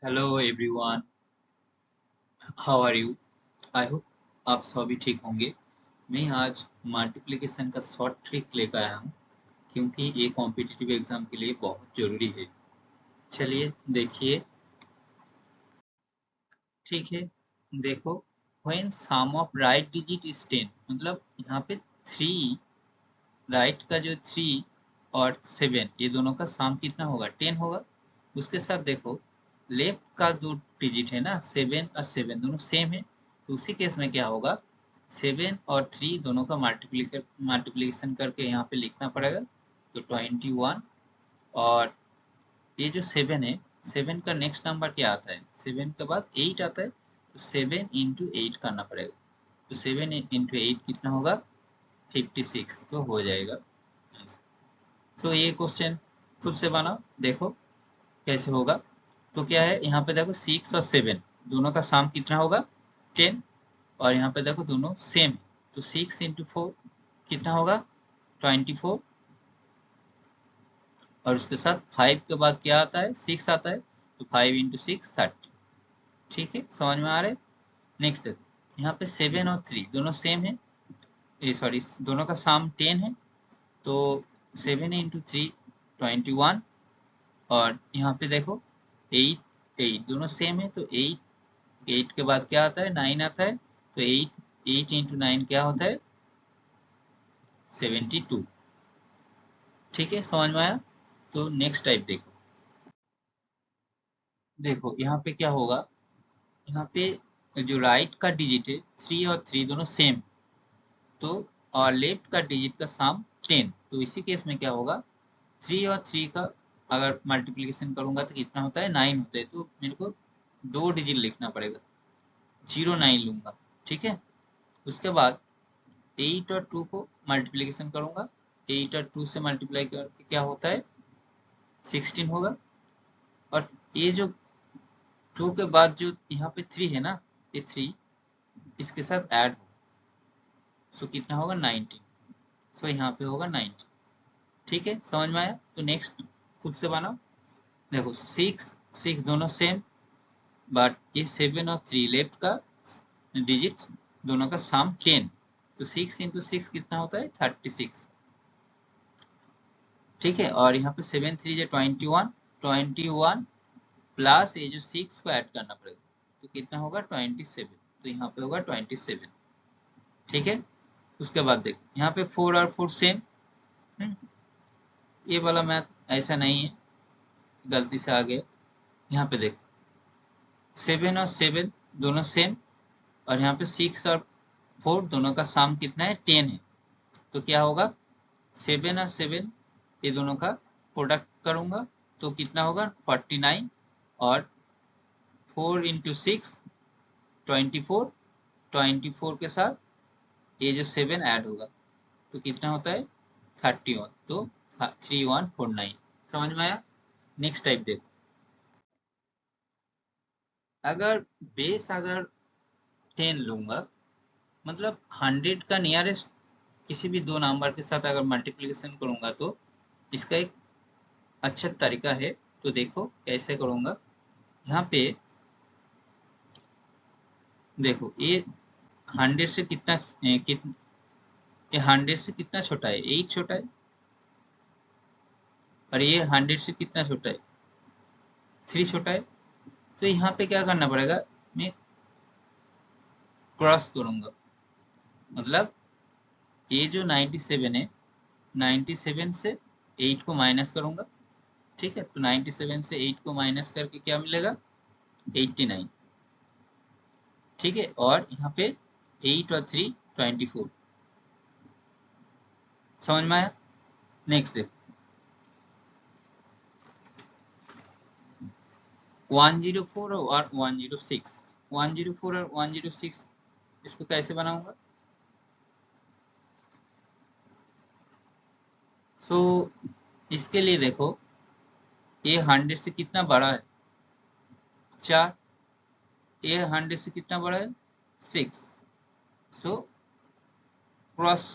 Hello everyone, how are you? I hope आप सभी ठीक होंगे। मैं आज मल्टीप्लिकेशन का शॉर्ट ट्रिक लेकर आया हूँ क्योंकि ये कॉम्पिटिटिव एग्जाम के लिए बहुत ज़रूरी है। चलिए देखिए। ठीक है, देखो। When sum of right digit is 10, मतलब यहाँ पे 3, राइट का जो 3 और 7 ये दोनों का सम कितना होगा? 10 होगा। उसके साथ देखो, लेफ्ट का जो डिजिट है ना, 7 और 7 दोनों सेम है, तो उसी केस में क्या होगा? 7 और 3 दोनों का मल्टीप्लिकेशन करके यहाँ पे लिखना पड़ेगा, तो 21। और ये जो 7 है, 7 का नेक्स्ट नंबर क्या आता है? 7 के बाद 8 आता है, तो 7 इंटू 8 करना पड़ेगा। तो 7 इंटू 8 कितना होगा? 56, तो हो जाएगा। तो ये क्वेश्चन खुद से बनाओ, देखो कैसे होगा। तो क्या है, यहाँ पे देखो 6 और 7 दोनों का सम कितना होगा? 10। और यहाँ पे देखो दोनों सेम है, तो 6 इंटू 4 कितना होगा? 24। और उसके साथ 5 के बाद क्या आता है? 6 आता है, तो 5 इंटू 6 30। ठीक है, समझ में आ रहा है? नेक्स्ट देखो, यहाँ पे 7 और 3 दोनों सेम है, ये सॉरी दोनों का सम 10 है, तो 7 इंटू 3 21। और यहाँ पे देखो 8 8 दोनों सेम है, तो 8 के बाद क्या आता है? 9 आता है, तो 8 इंटू 9 क्या होता है? 72। ठीक है, समझ में आया? तो नेक्स्ट टाइप देखो। देखो यहाँ पे क्या होगा, यहाँ पे जो राइट का डिजिट है 3 और 3 दोनों सेम, तो और लेफ्ट का डिजिट का सम 10, तो इसी केस में क्या होगा? 3 और 3 का अगर मल्टीप्लिकेशन करूंगा तो कितना होता है? 9 होता है, तो मेरे को दो डिजिट लिखना पड़ेगा, 09 लूंगा। ठीक है, उसके बाद 8 और 2 को मल्टीप्लिकेशन करूंगा, 8 और 2 से मल्टीप्लाई करके क्या होता है? 16 होगा। और ये जो 2 के बाद जो यहाँ पे 3 है ना, ये 3 इसके साथ ऐड हो, सो कितना होगा? 19। सो यहाँ पे होगा 90। ठीक है, समझ में आया? तो नेक्स्ट खुद से बनाओ। देखो 6 6 दोनों सेम, बट ये 7 और 3 लेफ्ट का डिजिट दोनों का सम 10, तो 6 इंटू 6 कितना होता है? 36। ठीक है, और यहाँ पे 7 3 जो 21, 21 प्लस ये जो 6 को ऐड करना पड़ेगा, तो कितना होगा? 27। तो यहाँ पे होगा 27। ठीक है, उसके बाद देखो यहाँ पे 4 और 4 सेम। ये वाला मैथ ऐसा नहीं है, गलती से आ गया। यहाँ पे देखो 7 और 7 दोनों सेम, और यहाँ पे 6 और 4 दोनों का सम कितना है? 10 है, तो क्या होगा? 7 और 7 ये दोनों का प्रोडक्ट करूंगा, तो कितना होगा? 49। और 4 इंटू 6 24, 24 के साथ ये जो 7 ऐड होगा, तो कितना होता है? 31, तो 3149। समझ में आया? नेक्स्ट टाइप देखो। अगर बेस अगर 10 लूंगा, मतलब 100 का नियरेस्ट किसी भी दो नंबर के साथ अगर मल्टीप्लिकेशन करूंगा, तो इसका एक अच्छा तरीका है। तो देखो कैसे करूंगा। यहाँ पे देखो, ये 100 से कितना ये 100 से कितना छोटा है? 8 छोटा है। और ये 100 से कितना छोटा है? 3 छोटा है। तो यहाँ पे क्या करना पड़ेगा? मैं क्रॉस करूंगा, मतलब ये जो 97 है, 97 से 8 को माइनस करूंगा। ठीक है, तो 97 से 8 को माइनस करके क्या मिलेगा? 89। ठीक है, और यहाँ पे 8 और 3 24। समझ में आया? नेक्स्ट देखो, 104 और 106, 104 और 106 इसको कैसे बनाऊंगा? सो इसके लिए देखो, ये 100 से कितना बड़ा है? 4। ये 100 से कितना बड़ा है? 6। सो क्रॉस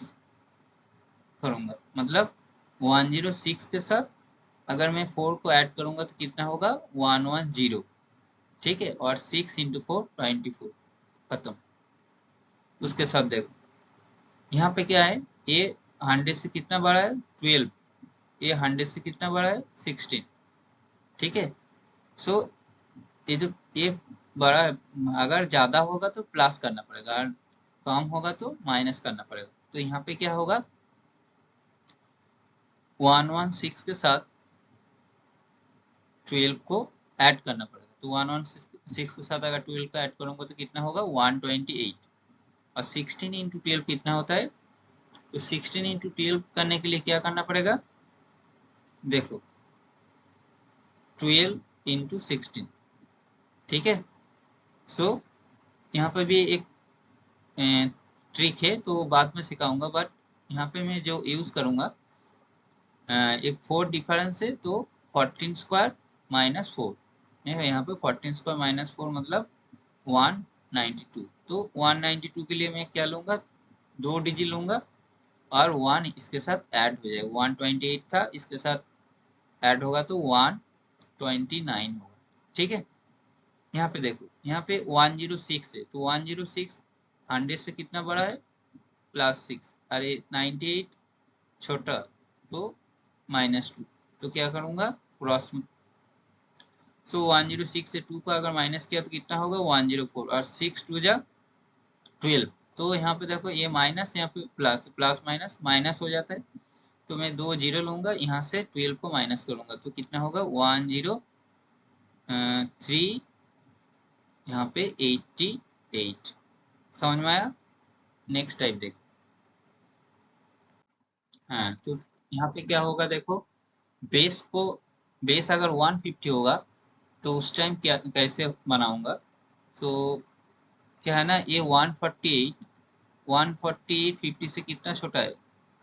करूंगा, मतलब 106 के साथ अगर मैं 4 को ऐड करूंगा तो कितना होगा? 110। ठीक है, और 6 इंटू 4 24, खत्म। उसके साथ देखो यहाँ पे क्या है, ये 100 से कितना बड़ा है 12, ये 100 से कितना बड़ा है 16, ठीक है। सो ये जो ये बड़ा है, अगर ज्यादा होगा तो प्लस करना पड़ेगा, और कम होगा तो माइनस करना पड़ेगा। तो यहाँ पे क्या होगा, 116 के साथ 12 को ऐड करना पड़ेगा। तो 116 के साथ अगर 12 को ऐड करूंगा तो कितना होगा 128, और 16 इंटू 12 कितना होता है, तो 16 इंटू 12 करने के लिए क्या करना पड़ेगा, देखो 12 इंटू 16, ठीक है। सो यहाँ पे भी एक ट्रिक है, तो बाद में सिखाऊंगा, बट यहाँ पे मैं जो यूज करूंगा, एक 4 डिफरेंस है तो 14 स्क्वायर माइनस 4, यहाँ पे 14 स्क्वायर माइनस 4 मतलब 192। तो 192 के लिए मैं क्या लूंगा, 2 डिजिट लूंगा, और 1 इसके साथ ऐड हो जाएगा, 128 था, इसके साथ ऐड होगा तो 129 होगा, ठीक है। यहाँ पे देखो, यहाँ पे 106 है, तो 106 100 से कितना बड़ा है +6, अरे 98 छोटा, तो -2, तो क्या करूंगा क्रॉस। सो 106 से 2 का अगर माइनस किया तो कितना होगा 104, और 6 2 जा 12। तो यहाँ पे देखो ये माइनस, यहाँ पे प्लस, तो प्लस माइनस माइनस हो जाता है, तो मैं 2 जीरो लूंगा, यहाँ से 12 को माइनस करूंगा तो कितना होगा 103, यहाँ पे 88। समझ में आया। नेक्स्ट टाइप देखो, हाँ तो यहाँ पे क्या होगा देखो, बेस को, बेस अगर 150 होगा तो उस टाइम क्या कैसे बनाऊंगा, तो क्या है ना, ये 148, 148 50 से कितना छोटा है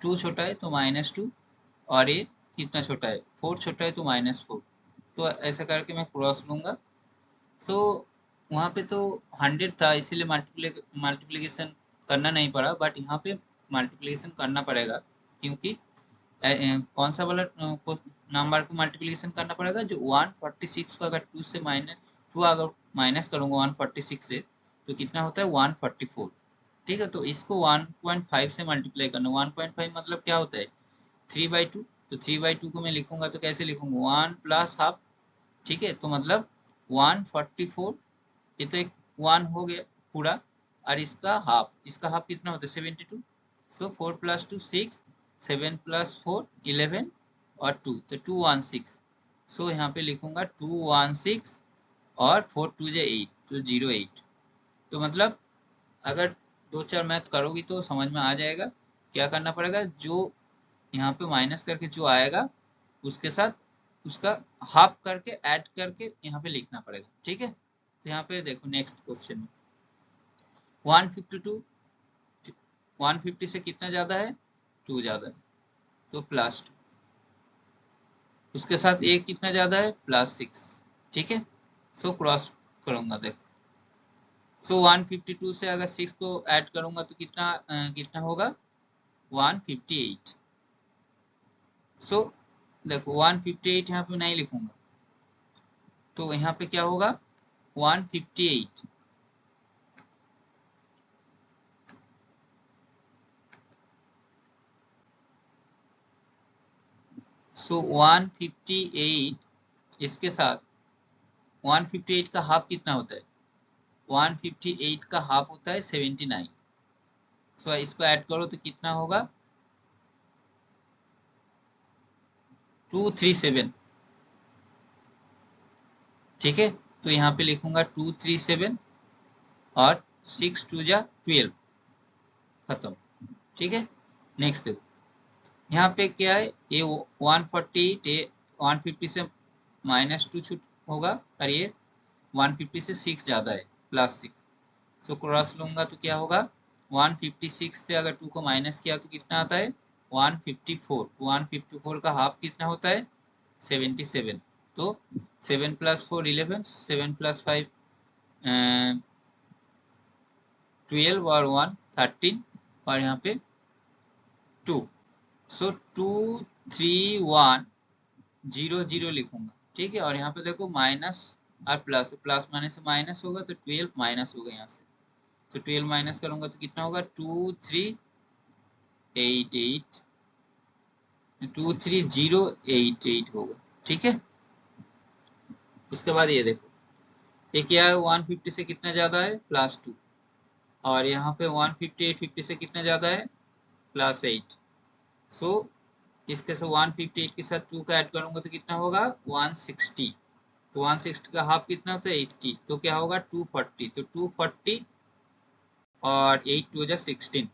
2 छोटा है तो -2, और ये कितना छोटा है 4 छोटा है तो -4, तो ऐसा करके मैं क्रॉस लूंगा। सो वहाँ पे तो 100 था इसीलिए मल्टीप्लिकेशन करना नहीं पड़ा, बट यहाँ पे मल्टीप्लिकेशन करना पड़ेगा, क्योंकि कौन सा वाला को नंबर को मल्टीप्लिकेशन करना पड़ेगा, जो 146 को अगर 2 से माइनस 2 अगर माइनस करूंगा 146 से तो कितना होता है 144, ठीक है। तो इसको 1.5 से मल्टीप्लाई करना, 1.5 मतलब क्या होता है 3/2, तो 3/2 को मैं लिखूंगा तो कैसे लिखूंगा 1 प्लस हाफ, ठीक है। तो मतलब 144, ये तो एक 1 हो गया पूरा, और इसका हाफ कितना होता है 72, सो 4 + 2 6, 7 + 4 11, और 2 तो 216, सो यहाँ पे लिखूंगा 216, और 4 2 जा 8 तो 08। तो मतलब अगर 2 4 मैथ करोगी तो समझ में आ जाएगा, क्या करना पड़ेगा, जो यहाँ पे माइनस करके जो आएगा उसके साथ उसका हाफ करके ऐड करके यहाँ पे लिखना पड़ेगा, ठीक है। तो यहाँ पे देखो नेक्स्ट क्वेश्चन, 152 150 से कितना ज्यादा है 2 ज्यादा है, तो +2, उसके साथ एक कितना ज्यादा है +6, ठीक है। सो क्रॉस करूंगा देखो, सो 152 से अगर 6 को ऐड करूंगा तो कितना होगा 158। सो देखो 158 यहाँ पे नहीं लिखूंगा, तो यहाँ पे क्या होगा 158, सो 158 इसके साथ 158 का हाफ कितना होता है 158 का हाफ होता है 79, सो इसको ऐड करो तो कितना होगा 237, ठीक है। तो यहाँ पे लिखूंगा 237, और 6 2 जा 12, खत्म, ठीक है। नेक्स्ट देखो, यहाँ पे क्या है, ये 148, ये 150 से -2 छूट होगा, और ये 150 से 6 ज्यादा है +6, सो क्रॉस लूंगा तो क्या होगा 156 से अगर 2 को माइनस किया तो कितना आता है 154, 154 का हाफ कितना होता है 77, तो 7 + 4 11, 7 + 5 12, और 1 13, और यहाँ पे 2, सो 2 3 1 0 0 लिखूंगा, ठीक है। और यहाँ पे देखो माइनस और प्लस, प्लस माइनस से माइनस होगा तो 12 माइनस होगा यहाँ से, तो 12 माइनस करूंगा तो कितना होगा 2388 23088 होगा। ठीक है, उसके बाद ये देखो ये क्या है 150 से कितना ज्यादा है +2, और यहाँ पे 150 850 से कितना ज्यादा है +8। सो इसके से 158 के साथ 2 का ऐड करूंगा तो कितना होगा 160, तो 160 का हाफ कितना होता है 80, तो क्या होगा 240, तो 240 और 8 2 जा 16,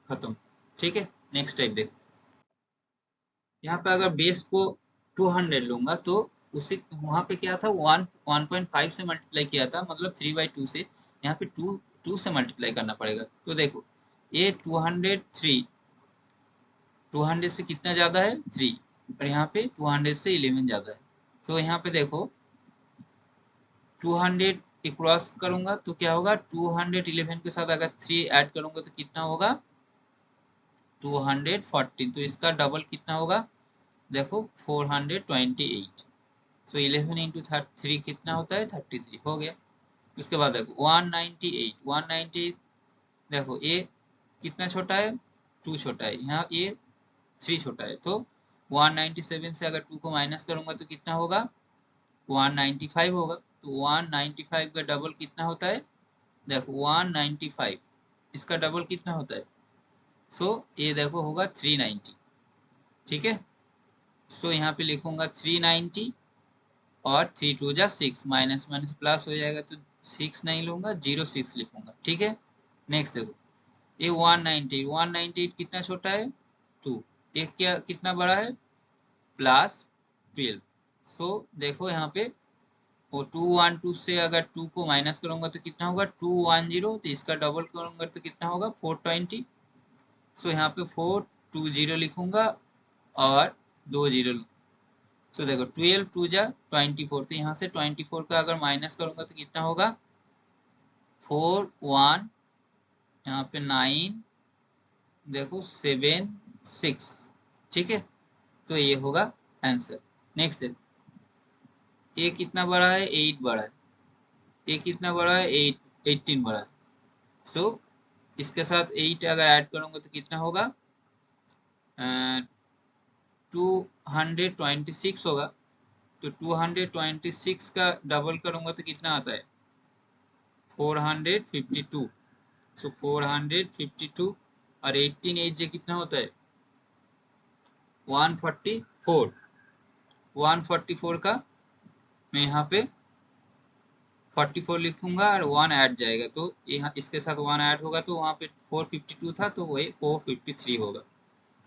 खत्म। ठीक है, नेक्स्ट टाइप देखो, यहाँ पे अगर बेस को 200 लूंगा तो उसी वहां पे क्या था 1.5 से मल्टीप्लाई किया था, मतलब 3/2 से, यहाँ पे 2 से मल्टीप्लाई करना पड़ेगा। तो देखो ये 200 से कितना ज्यादा है 3, और यहाँ पे 200 से 11 ज्यादा है। तो यहाँ पे देखो 200 के क्रॉस करूंगा तो क्या होगा 211 के साथ अगर 3 ऐड करूंगा तो कितना होगा 240, तो इसका डबल कितना होगा देखो 428, तो 11 इंटू 3 कितना होता है 33 हो गया। उसके बाद देखो 198 देखो ये कितना छोटा है 2 छोटा है, यहाँ ये 3 छोटा है, तो 197 से अगर 2 को माइनस करूंगा तो कितना होगा 195 होगा। तो 195 का डबल कितना होता है देखो 195, इसका डबल कितना होता है, सो ये देखो होगा 390। ठीक है, सो यहाँ पे लिखूंगा 390 और 3 2 जा 6, माइनस माइनस प्लस हो जाएगा तो 6 नहीं लूंगा 06 लिखूंगा। ठीक है, नेक्स्ट देखो ये 198 कितना छोटा है 2, ये क्या कितना बड़ा है +12। सो देखो यहाँ पे वो 212 से अगर 2 को माइनस करूंगा तो कितना होगा 210, तो इसका डबल करूंगा तो कितना होगा 420। सो यहाँ पे 420 लिखूंगा और 20। सो देखो 12 2 जा 24, तो यहाँ से 24 का अगर माइनस करूंगा तो कितना होगा 4 1, यहाँ पे 9 देखो 7 6। ठीक है, तो ये होगा आंसर। नेक्स्ट देखो ये कितना बड़ा है 8 बड़ा है, ये कितना बड़ा है 18 बड़ा है। सो इसके साथ 8 अगर ऐड करूंगा तो कितना होगा 226 होगा, तो 226 का डबल करूंगा तो कितना आता है 452। सो 452 और 18 8 जे कितना होता है 144, 144 का मैं यहाँ पे 44 लिखूंगा और 1 ऐड जाएगा, तो यहाँ इसके साथ 1 ऐड होगा तो वहां पे 452 था तो वही 453 होगा।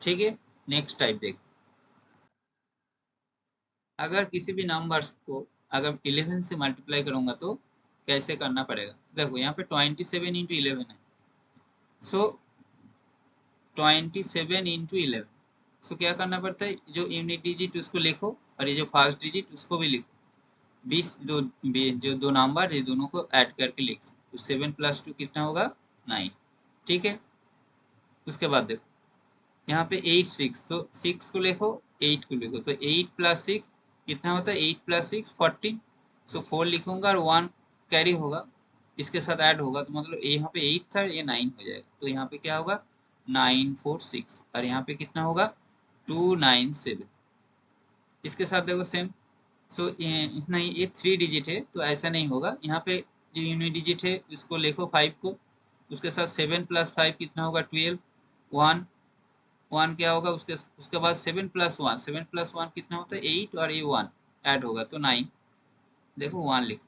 ठीक है, नेक्स्ट टाइप देख, अगर किसी भी नंबर को अगर 11 से मल्टीप्लाई करूंगा तो कैसे करना पड़ेगा, देखो यहाँ पे 27 इंटू 11 है, सो 27 इंटू 11, सो क्या करना पड़ता है जो यूनिट डिजिट उसको लिखो और ये जो फर्स्ट डिजिट उसको भी लिखो, बीच जो दो नंबर ये दोनों को ऐड करके लिख, तो 7 + 2 कितना होगा 9। ठीक है, उसके बाद देखो यहाँ पे 8 6, तो 6 को लिखो 8 को लिखो, तो 8 + 6 कितना होता है 8 + 6 14, सो 4 लिखूंगा और 1 कैरी होगा इसके साथ ऐड होगा, तो मतलब यहाँ पे 8 था ये 9 हो जाएगा, तो यहाँ पे क्या होगा 946 और यहाँ पे कितना होगा 297। इसके साथ देखो सेम, सो इतना ही ये 3 डिजिट है तो ऐसा नहीं होगा, यहाँ पे जो यूनिट डिजिट है इसको लिखो 5 को, उसके साथ 7 + 5 कितना होगा 12, 1 1 क्या होगा उसके बाद 7 + 1, 7 + 1 कितना होता है 8 और ये 1 ऐड होगा तो 9, देखो 1 लिखो,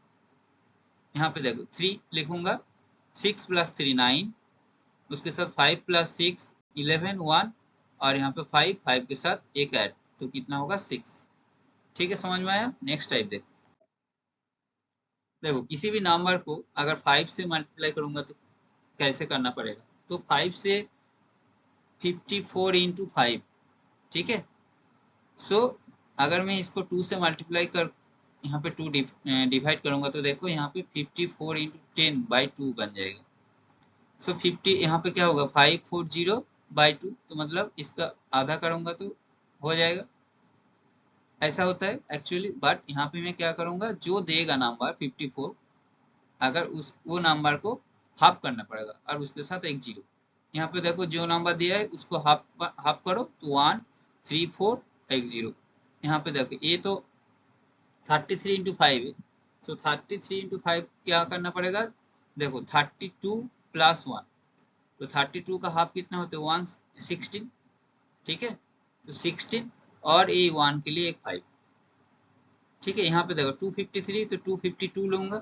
यहाँ पे देखो 3 लिखूंगा 6 + 3 9, उसके साथ 5 + 6 11 1 और यहाँ पे 5 5 के साथ एक ऐड तो कितना होगा 6। ठीक है, समझ में आया। नेक्स्ट टाइप देखो, देखो किसी भी नंबर को अगर 5 से मल्टीप्लाई करूंगा तो कैसे करना पड़ेगा, तो 5 से 54 इंटू 5। ठीक है, सो अगर मैं इसको 2 से मल्टीप्लाई कर यहाँ पे 2 डिवाइड करूंगा तो देखो यहाँ पे 54 इंटू 10/2 बन जाएगा। सो 50 यहाँ पे क्या होगा 540/2, तो मतलब इसका आधा करूंगा तो हो जाएगा ऐसा होता है एक्चुअली, बट यहाँ पे मैं क्या करूंगा, जो देगा नंबर 54, अगर उस वो नंबर को हाफ करना पड़ेगा और उसके साथ एक जीरो। यहाँ पे देखो जो नंबर दिया है उसको हाफ हाफ करो तो 1 3 4 एक जीरो। यहाँ पे देखो ये तो 33 × 5 है, सो 33 × 5 क्या करना पड़ेगा, देखो 32 + 1, तो 32 का हाफ कितना होता है 116, ठीक है, तो 16 और ये 1 के लिए एक 5, ठीक है। यहाँ पे देखो 253 तो 252 लूंगा,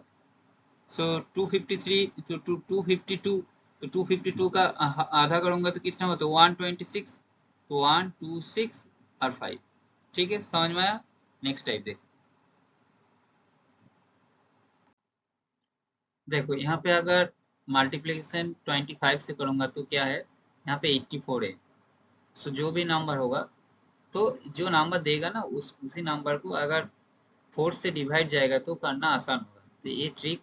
सो 253 तो 252, तो 252 का आधा करूंगा तो कितना होता है 126, तो 126 और 5, ठीक है, समझ में आया। नेक्स्ट टाइप देखो, देखो यहाँ पे अगर मल्टीप्लिकेशन 25 से करूंगा तो क्या है, यहाँ पे 84 है, सो जो भी नंबर होगा, तो जो नंबर देगा ना उसी नंबर को अगर 4 से डिवाइड जाएगा तो करना आसान होगा, तो ये ट्रिक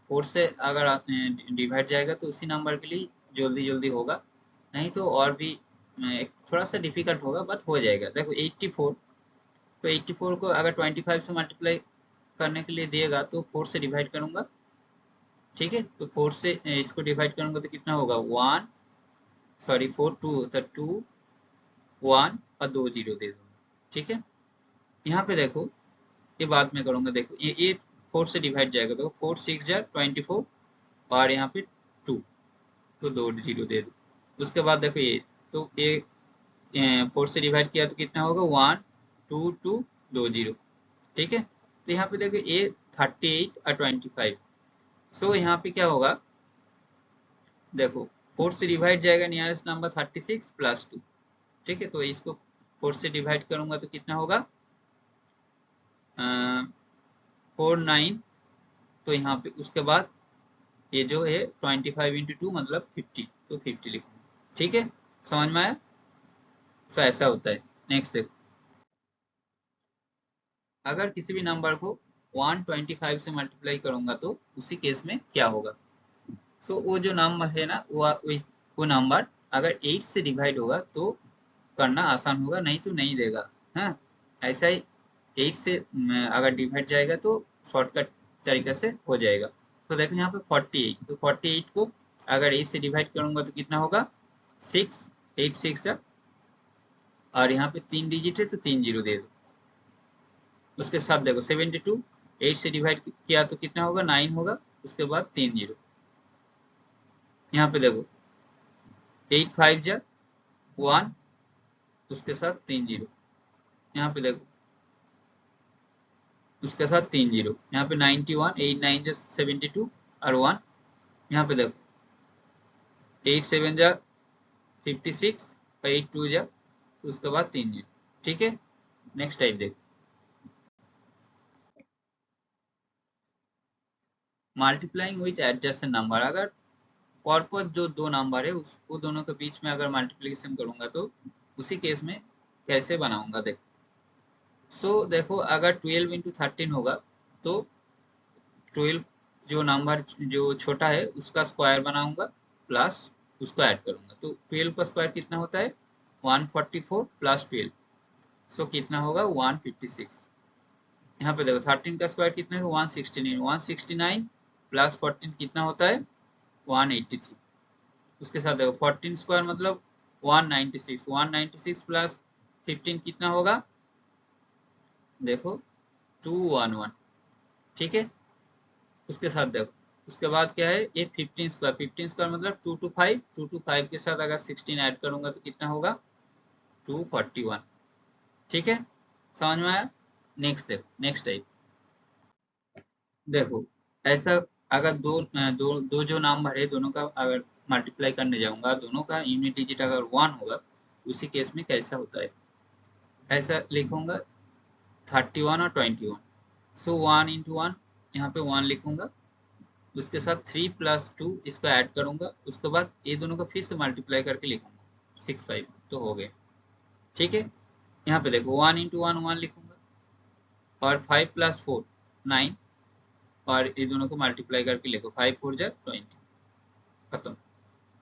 4 से अगर डिवाइड जाएगा तो उसी नंबर के लिए जल्दी जल्दी होगा, नहीं तो और भी थोड़ा सा डिफिकल्ट होगा, बट हो जाएगा। देखो 84, तो 84 को अगर 25 से मल्टीप्लाई करने के लिए दिएगा तो 4 से डिवाइड करूंगा, ठीक है, तो 4 से इसको डिवाइड करूंगा तो कितना होगा 1, सॉरी 4 2 तो 2 1 और 2 जीरो दे दूंगा, ठीक है। यहाँ पे देखो ये बाद में करूंगा, देखो ये 4 से डिवाइड जाएगा तो 4 6 जा 24 और यहाँ पे 2, तो 2 जीरो दे दो। उसके बाद देखो ये, तो ये 4 से डिवाइड किया तो कितना होगा 1 2 2 2 जीरो, ठीक है। तो यहाँ पे देखो ये 38 और 25, सो यहाँ पे क्या होगा, देखो 4 से डिवाइड जाएगा नियरेस्ट नंबर 36 + 2, ठीक है, तो इसको 4 से डिवाइड करूंगा तो कितना होगा 49, तो यहाँ पे उसके बाद ये जो है 25 × 2 मतलब 50, तो 50 लिखूंगा, ठीक है, समझ में आया। सो ऐसा होता है। नेक्स्ट देखो, अगर किसी भी नंबर को 125 से मल्टीप्लाई करूंगा तो उसी केस में क्या होगा, सो वो जो नंबर है ना वो नंबर अगर 8 से डिवाइड होगा तो करना आसान होगा, नहीं तो नहीं देगा। हाँ, ऐसा ही 8 से अगर डिवाइड जाएगा तो शॉर्टकट तरीके से हो जाएगा। तो देखो यहाँ पे 48, तो 48 को अगर 8 से डिवाइड करूंगा तो कितना होगा 6, 8 6 और यहाँ पे 3 डिजिट है तो 3 जीरो दे दो। उसके साथ देखो 72, 8 से डिवाइड किया तो कितना होगा 9 होगा, उसके बाद 3 जीरो। यहाँ पे देखो 8 5 जा 1, उसके साथ 3 जीरो। यहाँ पे देखो उसके साथ 3 जीरो, यहाँ पे 91, 8 9 जा 72 और 1, यहाँ पे देखो 8 7 जा 56 और 8 2 जा, तो उसके बाद 3 जीरो, ठीक है। नेक्स्ट टाइप देखो, मल्टीप्लाइंग विथ एडजेसेंट नंबर, अगर परपर जो दो नंबर है उस वो दोनों के बीच में अगर मल्टीप्लिकेशन करूंगा तो उसी केस में कैसे बनाऊंगा देखो। देखो अगर 12 × 13 होगा तो 12 जो नंबर जो छोटा है उसका स्क्वायर बनाऊंगा प्लस उसको ऐड करूंगा, तो 12 का स्क्वायर कितना होता है 144 + 12, कितना होगा 156। यहाँ पे देखो 13 का स्क्वायर कितना है 169, 169 + 14 कितना होता है 183। उसके साथ देखो 14 स्क्वायर मतलब 196, 196 + 15 कितना होगा देखो 211, ठीक है। उसके साथ देखो उसके बाद क्या है ये 15 स्क्वायर, 15 स्क्वायर मतलब 225, 225 के साथ अगर 16 ऐड करूंगा तो कितना होगा 241, ठीक है, समझ में आया। नेक्स्ट देखो, नेक्स्ट टाइप देखो, ऐसा अगर दो जो नंबर है दोनों का अगर मल्टीप्लाई करने जाऊंगा, दोनों का यूनिट डिजिट अगर 1 होगा उसी केस में कैसा होता है, ऐसा लिखूंगा 31 और 21, 1 × 1 यहाँ पे 1 लिखूंगा, उसके साथ 3 + 2 इसको ऐड करूंगा, उसके बाद ये दोनों का फिर से मल्टीप्लाई करके लिखूंगा 65, तो हो गए, ठीक है। यहाँ पे देखो 1 × 1 1 लिखूंगा और 5 + 4 9, और ये दोनों को मल्टीप्लाई करके लिखो 5 4 जा 20, खत्म।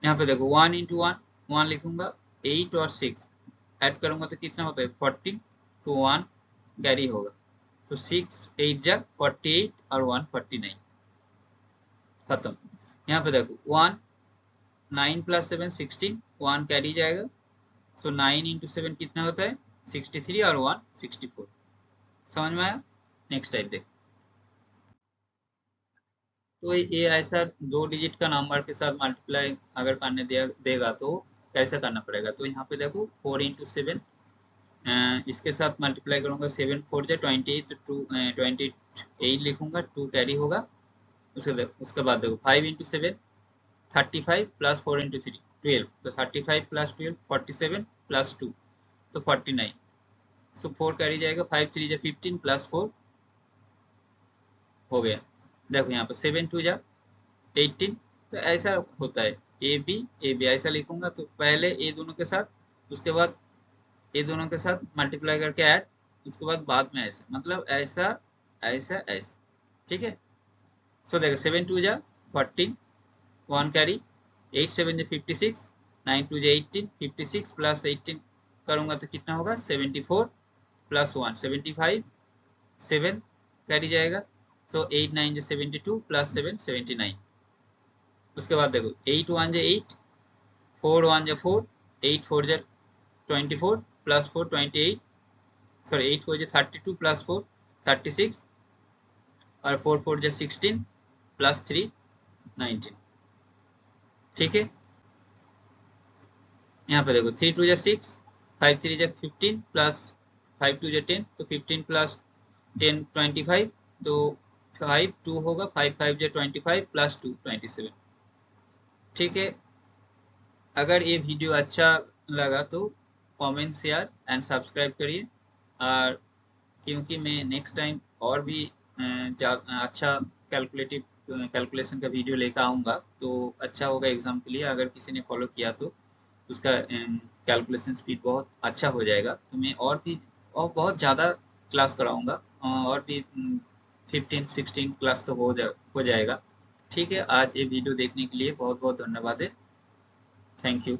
यहाँ पे देखो 1 × 1 1 लिखूंगा, 8 और 6 ऐड करूंगा तो कितना होता है 14 तो 1 कैरी होगा। तो 6 8 जा 48 और 1 49, खत्म। यहाँ पे देखो 1 9 + 7 16, 1 कैरी जाएगा। सो 9 × 7 कितना होता है 63 और 1 64। समझ में आया? नेक्स्ट टाइप देखो। तो ये ऐसा 2 डिजिट का नंबर के साथ मल्टीप्लाई अगर करने देगा तो कैसे करना पड़ेगा। तो यहाँ पे देखो 4 × 7, इसके साथ मल्टीप्लाई करूंगा 7 4 जा 28, तो 28 लिखूंगा, 2 कैरी होगा। उसके बाद देखो 5 × 7 35 + 4 × 3 12, तो 35 + 12 47 + 2 तो 49। सो 4 कैरी जाएगा, 5 3 जा 15 + 4 हो गया। देखो यहाँ पर 7 2 जा 18, तो ऐसा होता है ए बी ऐसा लिखूंगा। तो पहले ए दोनों के साथ, उसके बाद ए दोनों के साथ मल्टीप्लाई करके ऐड, उसके बाद में ऐसा, मतलब ऐसा ऐसा ऐसा, ठीक है। सो देखो 7 2 जा 14, 1 कैरी, 8 7 जा 56, 9 2 जा 18, 56 + 18 करूंगा तो कितना होगा 74 + 1 75, 7 कैरी जाएगा। सो 8 9 जा 72 + 7 79। उसके बाद देखो 8 1 जा 8, 4 1 जा 4, 8 4 जा 24 + 4 28, सॉरी 8 4 जा 32 + 4 36 और 4 4 जा 16 + 3 19, ठीक है। यहाँ पे देखो 3 2 जा 6, 5 3 जा 15 + 5 2 जा 10, तो 15 + 10 25, तो 5 2 होगा, 5 5 जा 25 + 2 27, ठीक है। अगर ये वीडियो अच्छा लगा तो कमेंट शेयर एंड सब्सक्राइब करिए। और क्योंकि मैं नेक्स्ट टाइम और भी अच्छा कैलकुलेशन का वीडियो लेकर आऊँगा, तो अच्छा होगा एग्जाम के लिए। अगर किसी ने फॉलो किया तो उसका कैलकुलेशन स्पीड बहुत अच्छा हो जाएगा। तो मैं और बहुत ज़्यादा क्लास कराऊँगा, और भी 15 16 क्लास तो हो जाएगा। ठीक है, आज ये वीडियो देखने के लिए बहुत बहुत धन्यवाद है। Thank you.